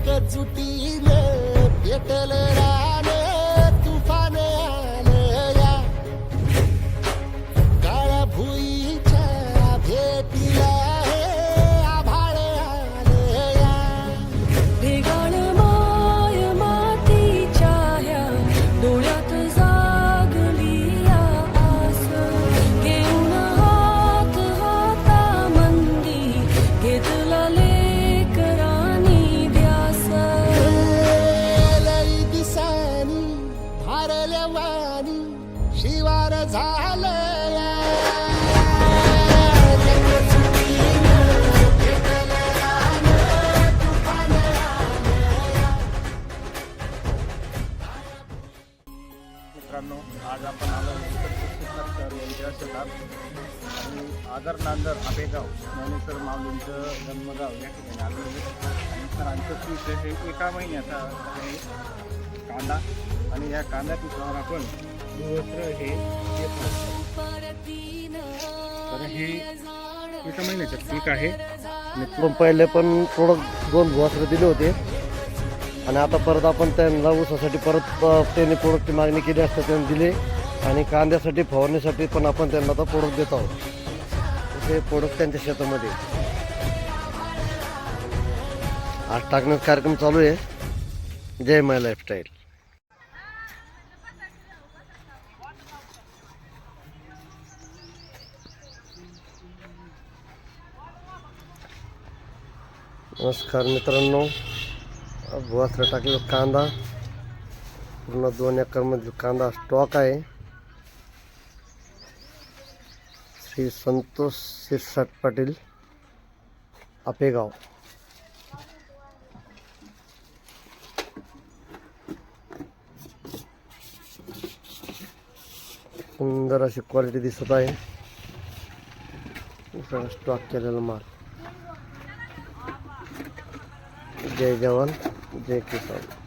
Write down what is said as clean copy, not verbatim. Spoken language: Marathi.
एकजुटीने पेटल रान तुफान आलं या काळ्या भुईच्या भेटीला हे आभाळ आलं या भेगाळ माय मातीच्या ह्या डोळ्यात जागली या आस घेऊन हात हातामंदी घेतला लेकरांनी ध्यास लई दिसानी भारल्या वाणी शिवार झालं या एकजुटीने पेटल रान तुफान आलं या मित्रांनो, आज आपण आलो सर यांच्या शेतात आणि आदर नांदर आपेगाव ज्ञानेश्वर माऊलींचं जन्मगाव या ठिकाणी आलो आणि सरांचं पीक हे एका महिन्याचा आहे कांदा आणि या कांदा पिकावर आपण दुवस्त्र हे घेतो. तर हे एका महिन्याचं पीक आहे आणि पहिले पण प्रोडक्ट 2 वस्त्र दिले होते आणि आता परत आपण त्यांना ऊसासाठी परत त्यांनी प्रोडक्टची मागणी केली असता त्यांनी दिले आणि कांद्यासाठी फवारणीसाठी पण आपण त्यांना आता प्रोडक्ट देत आहोत. हे प्रोडक्ट त्यांच्या शेतामध्ये आज टाकण्याचा कार्यक्रम चालू आहे. जय माय लाईफस्टाईल. नमस्कार मित्रांनो, भुवासरा टाकलेला कांदा पूर्ण 2 एकरमध्ये कांदा स्टॉक आहे. श्री संतोष शिरसाट पाटील आपेगाव. सुंदर अशी क्वालिटी दिसत आहे. स्टॉक केलेला माल. जय जवान जय किसान.